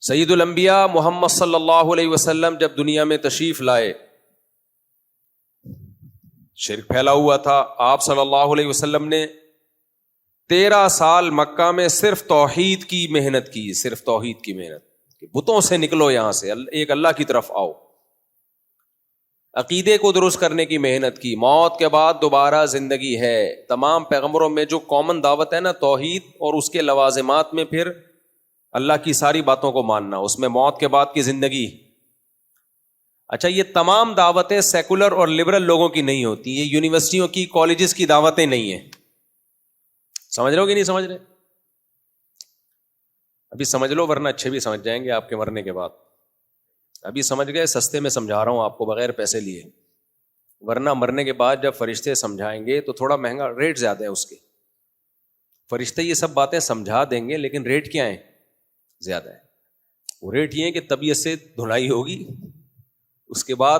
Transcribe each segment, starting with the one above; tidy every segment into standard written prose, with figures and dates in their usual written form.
سید الانبیاء محمد صلی اللہ علیہ وسلم جب دنیا میں تشریف لائے، شرک پھیلا ہوا تھا. آپ صلی اللہ علیہ وسلم نے 13 سال مکہ میں صرف توحید کی محنت کی، صرف توحید کی محنت کہ بتوں سے نکلو، یہاں سے ایک اللہ کی طرف آؤ. عقیدے کو درست کرنے کی محنت کی. موت کے بعد دوبارہ زندگی ہے. تمام پیغمبروں میں جو کامن دعوت ہے نا، توحید اور اس کے لوازمات میں پھر اللہ کی ساری باتوں کو ماننا، اس میں موت کے بعد کی زندگی. اچھا، یہ تمام دعوتیں سیکولر اور لبرل لوگوں کی نہیں ہوتی، یہ یونیورسٹیوں کی، کالجز کی دعوتیں نہیں ہیں. سمجھ رہے ہو کہ نہیں سمجھ رہے؟ ابھی سمجھ لو ورنہ اچھے بھی سمجھ جائیں گے آپ کے مرنے کے بعد. ابھی سمجھ گئے، سستے میں سمجھا رہا ہوں آپ کو بغیر پیسے لیے، ورنہ مرنے کے بعد جب فرشتے سمجھائیں گے تو تھوڑا مہنگا، ریٹ زیادہ ہے اس کے. فرشتے یہ سب باتیں سمجھا دیں گے لیکن ریٹ کیا ہے؟ زیادہ ہے. وہ ریٹ یہ ہے کہ طبیعت سے دھلائی ہوگی، اس کے بعد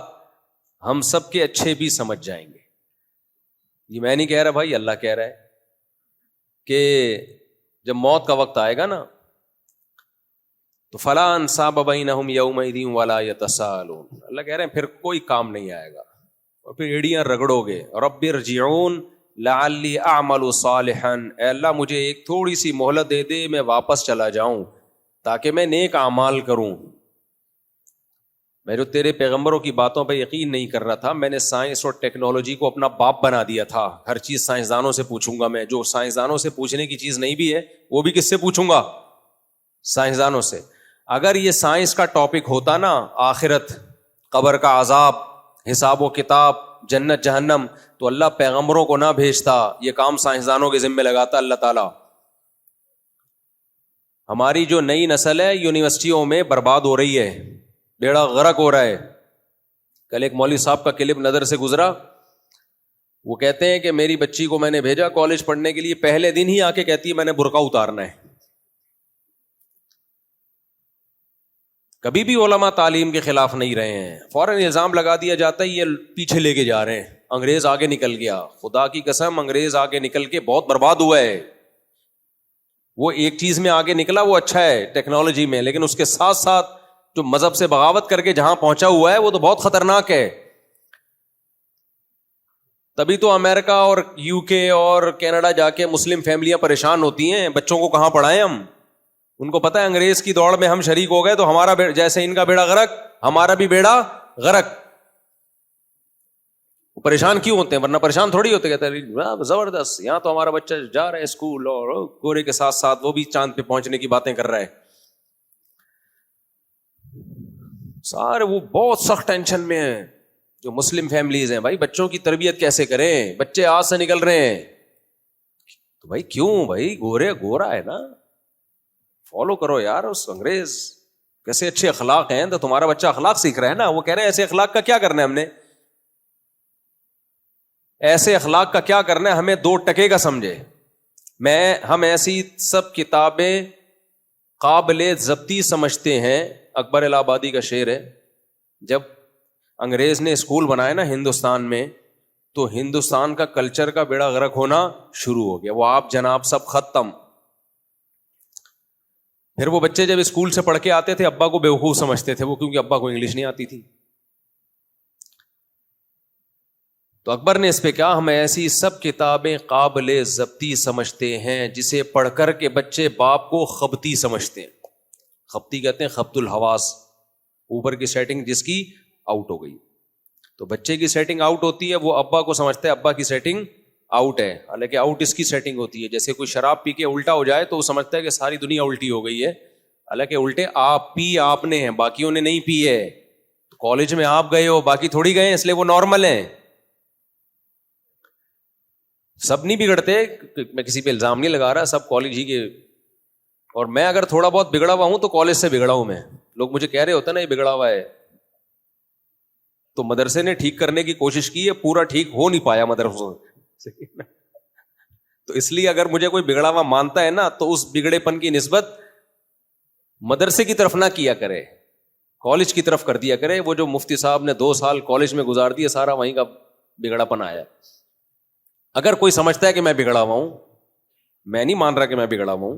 ہم سب کے اچھے بھی سمجھ جائیں گے. یہ میں نہیں کہہ رہا بھائی، اللہ کہہ رہا ہے کہ جب موت کا وقت آئے گا نا تو فلا انصاب بینہم یومئذ ولا یتساءلون، اللہ کہہ رہے ہیں پھر کوئی کام نہیں آئے گا اور پھر ایڑیاں رگڑو گے. رب ارجعون لعلی اعمل صالحا، اے اللہ مجھے ایک تھوڑی سی مہلت دے دے، میں واپس چلا جاؤں تاکہ میں نیک اعمال کروں. میں جو تیرے پیغمبروں کی باتوں پہ یقین نہیں کر رہا تھا، میں نے سائنس اور ٹیکنالوجی کو اپنا باپ بنا دیا تھا. ہر چیز سائنسدانوں سے پوچھوں گا میں، جو سائنسدانوں سے پوچھنے کی چیز نہیں بھی ہے وہ بھی کس سے پوچھوں گا؟ سائنسدانوں سے. اگر یہ سائنس کا ٹاپک ہوتا نا، آخرت، قبر کا عذاب، حساب و کتاب، جنت جہنم، تو اللہ پیغمبروں کو نہ بھیجتا، یہ کام سائنسدانوں کے ذمہ لگاتا اللہ تعالیٰ. ہماری جو نئی نسل ہے یونیورسٹیوں میں برباد ہو رہی ہے، بیڑا غرق ہو رہا ہے. کل ایک مولوی صاحب کا کلپ نظر سے گزرا، وہ کہتے ہیں کہ میری بچی کو میں نے بھیجا کالج پڑھنے کے لیے، پہلے دن ہی آ کے کہتی ہے میں نے برقع اتارنا ہے. کبھی بھی علماء تعلیم کے خلاف نہیں رہے ہیں، فوراً الزام لگا دیا جاتا ہے یہ پیچھے لے کے جا رہے ہیں، انگریز آگے نکل گیا. خدا کی قسم انگریز آگے نکل کے بہت برباد ہوا ہے. وہ ایک چیز میں آگے نکلا وہ اچھا ہے ٹیکنالوجی میں، لیکن اس کے ساتھ ساتھ جو مذہب سے بغاوت کر کے جہاں پہنچا ہوا ہے وہ تو بہت خطرناک ہے. تبھی تو امریکہ اور یو کے اور کینیڈا جا کے مسلم فیملیاں پریشان ہوتی ہیں، بچوں کو کہاں پڑھائیں ہم. ان کو پتہ ہے انگریز کی دوڑ میں ہم شریک ہو گئے تو ہمارا جیسے ان کا بیڑا غرق، ہمارا بھی بیڑا غرق. پریشان کیوں ہوتے ہیں؟ ورنہ پریشان تھوڑی ہوتے. کہتے ہیں زبردست، یہاں تو ہمارا بچہ جا رہا ہے اسکول اور گورے کے ساتھ ساتھ وہ بھی چاند پہ پہنچنے کی باتیں کر رہا ہے. سارے وہ بہت سخت ٹینشن میں ہیں جو مسلم فیملیز ہیں. بھائی بچوں کی تربیت کیسے کریں؟ بچے آج سے نکل رہے ہیں تو بھائی کیوں؟ بھائی گورا ہے نا، فالو کرو یار اس انگریز، کیسے اچھے اخلاق ہیں. تو تمہارا بچہ اخلاق سیکھ رہا ہے نا، وہ کہہ رہے ہیں ایسے اخلاق کا کیا کرنا ہے، ہم نے ایسے اخلاق کا کیا کرنا ہے، ہمیں 2 ٹکے کا سمجھے. ہم ایسی سب کتابیں قابل ضبطی سمجھتے ہیں. اکبر الہ آبادی کا شعر ہے، جب انگریز نے اسکول بنائے نا ہندوستان میں تو ہندوستان کا کلچر کا بیڑا غرق ہونا شروع ہو گیا. وہ آپ جناب سب ختم. پھر وہ بچے جب اسکول سے پڑھ کے آتے تھے ابا کو بیوقوف سمجھتے تھے وہ، کیونکہ ابا کو انگلش نہیں آتی تھی. تو اکبر نے اس پہ کہا ہم ایسی سب کتابیں قابل ضبطی سمجھتے ہیں جسے پڑھ کر کے بچے باپ کو خبتی سمجھتے ہیں. خبتی کہتے ہیں خبط الحواس، اوپر کی سیٹنگ جس کی آؤٹ ہو گئی. تو بچے کی سیٹنگ آؤٹ ہوتی ہے، وہ ابا کو سمجھتا ہے ابا کی سیٹنگ آؤٹ ہے، حالانکہ آؤٹ اس کی سیٹنگ ہوتی ہے. جیسے کوئی شراب پی کے الٹا ہو جائے تو وہ سمجھتا ہے کہ ساری دنیا الٹی ہو گئی ہے، حالانکہ الٹے آپ نے ہیں، باقیوں نے نہیں پی ہے. کالج میں آپ گئے ہو، باقی تھوڑی گئے ہیں، اس لیے وہ نارمل ہیں. سب نہیں بگڑتے، میں کسی پہ الزام نہیں لگا رہا، سب کالج ہی کے. اور میں اگر تھوڑا بہت بگڑا ہوا ہوں تو کالج سے بگڑا ہوں میں. لوگ مجھے کہہ رہے ہوتے نا یہ بگڑا ہوا ہے، تو مدرسے نے ٹھیک کرنے کی کوشش کی ہے، پورا ٹھیک ہو نہیں پایا مدرسوں. تو اس لیے اگر مجھے کوئی بگڑا ہوا مانتا ہے نا تو اس بگڑے پن کی نسبت مدرسے کی طرف نہ کیا کرے، کالج کی طرف کر دیا کرے. وہ جو مفتی صاحب نے 2 سال کالج میں گزار دیے، سارا وہیں کا بگڑا پن آیا. اگر کوئی سمجھتا ہے کہ میں بگڑا ہوا ہوں، میں نہیں مان رہا کہ میں بگڑا ہوا ہوں،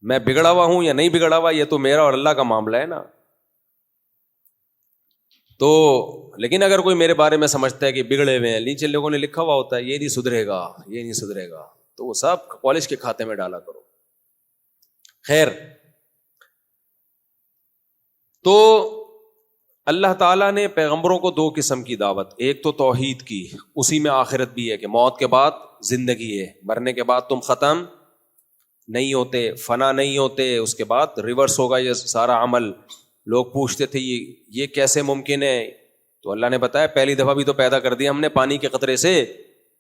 میں بگڑا ہوا ہوں یا نہیں بگڑا ہوا یہ تو میرا اور اللہ کا معاملہ ہے نا. تو لیکن اگر کوئی میرے بارے میں سمجھتا ہے کہ بگڑے ہوئے ہیں, نیچے لوگوں نے لکھا ہوا ہوتا ہے یہ نہیں سدھرے گا, یہ نہیں سدھرے گا, تو وہ سب پالش کے کھاتے میں ڈالا کرو. خیر, تو اللہ تعالیٰ نے پیغمبروں کو 2 قسم کی دعوت, ایک تو توحید کی, اسی میں آخرت بھی ہے کہ موت کے بعد زندگی ہے, مرنے کے بعد تم ختم نہیں ہوتے, فنا نہیں ہوتے, اس کے بعد ریورس ہوگا یہ سارا عمل. لوگ پوچھتے تھے یہ کیسے ممکن ہے, تو اللہ نے بتایا پہلی دفعہ بھی تو پیدا کر دیا ہم نے پانی کے قطرے سے,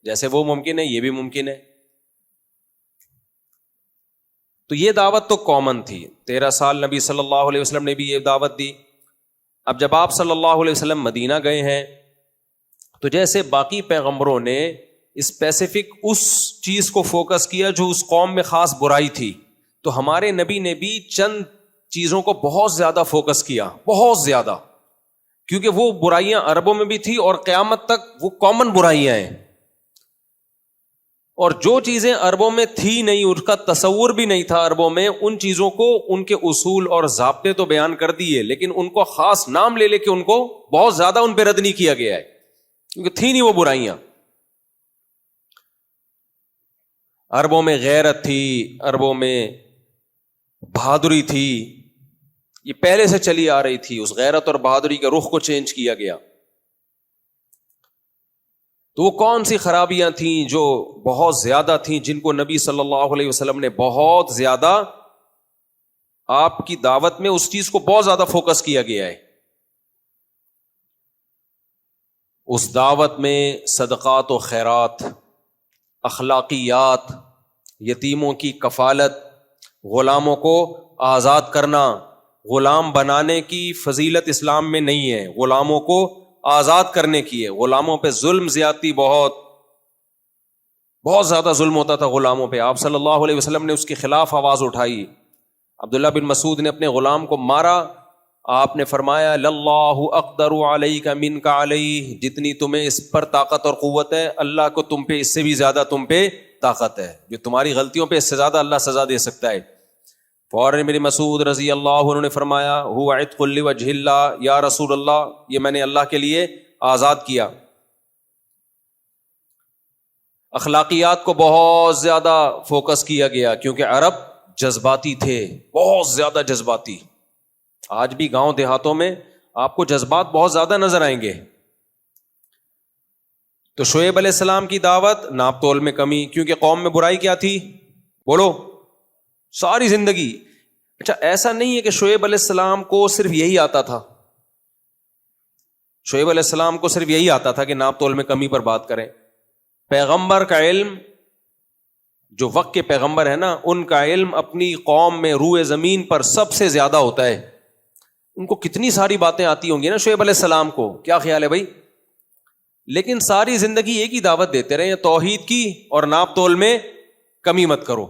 جیسے وہ ممکن ہے یہ بھی ممکن ہے. تو یہ دعوت تو کامن تھی. 13 سال نبی صلی اللہ علیہ وسلم نے بھی یہ دعوت دی. اب جب آپ صلی اللہ علیہ وسلم مدینہ گئے ہیں تو جیسے باقی پیغمبروں نے اسپیسیفک اس چیز کو فوکس کیا جو اس قوم میں خاص برائی تھی, تو ہمارے نبی نے بھی چند چیزوں کو بہت زیادہ فوکس کیا, بہت زیادہ, کیونکہ وہ برائیاں عربوں میں بھی تھی اور قیامت تک وہ کامن برائیاں ہیں. اور جو چیزیں عربوں میں تھی نہیں, اس کا تصور بھی نہیں تھا عربوں میں, ان چیزوں کو ان کے اصول اور ضابطے تو بیان کر دیے, لیکن ان کو خاص نام لے لے کے ان کو بہت زیادہ ان پہ رد نہیں کیا گیا ہے, کیونکہ تھی نہیں وہ برائیاں. عربوں میں غیرت تھی, عربوں میں بہادری تھی, یہ پہلے سے چلی آ رہی تھی. اس غیرت اور بہادری کے رخ کو چینج کیا گیا. تو وہ کون سی خرابیاں تھیں جو بہت زیادہ تھیں, جن کو نبی صلی اللہ علیہ وسلم نے بہت زیادہ آپ کی دعوت میں اس چیز کو بہت زیادہ فوکس کیا گیا ہے. اس دعوت میں صدقات و خیرات, اخلاقیات, یتیموں کی کفالت, غلاموں کو آزاد کرنا. غلام بنانے کی فضیلت اسلام میں نہیں ہے, غلاموں کو آزاد کرنے کی ہے. غلاموں پہ ظلم زیادتی بہت زیادہ ظلم ہوتا تھا غلاموں پہ. آپ صلی اللہ علیہ وسلم نے اس کے خلاف آواز اٹھائی. عبداللہ بن مسعود نے اپنے غلام کو مارا, آپ نے فرمایا للہ اقدر علیک منک علیہ, جتنی تمہیں اس پر طاقت اور قوت ہے اللہ کو تم پہ اس سے بھی زیادہ تم پہ طاقت ہے. جو تمہاری غلطیوں پہ اس سے زیادہ اللہ سزا دے سکتا ہے. فوراً میرے مسعود رضی اللہ عنہ نے فرمایا هو عتق لوجہ اللہ, یا رسول اللہ یہ میں نے اللہ کے لیے آزاد کیا. اخلاقیات کو بہت زیادہ فوکس کیا گیا کیونکہ عرب جذباتی تھے, بہت زیادہ جذباتی. آج بھی گاؤں دیہاتوں میں آپ کو جذبات بہت زیادہ نظر آئیں گے. تو شعیب علیہ السلام کی دعوت ناپ تول میں کمی, کیونکہ قوم میں برائی کیا تھی بولو, ساری زندگی. اچھا ایسا نہیں ہے کہ شعیب علیہ السلام کو صرف یہی آتا تھا, شعیب علیہ السلام کو صرف یہی آتا تھا کہ ناپ تول میں کمی پر بات کریں. پیغمبر کا علم, جو وقت کے پیغمبر ہے نا, ان کا علم اپنی قوم میں روئے زمین پر سب سے زیادہ ہوتا ہے. ان کو کتنی ساری باتیں آتی ہوں گی نا شعیب علیہ السلام کو, کیا خیال ہے بھائی؟ لیکن ساری زندگی ایک ہی دعوت دیتے رہے, توحید کی اور ناپ تول میں کمی مت کرو.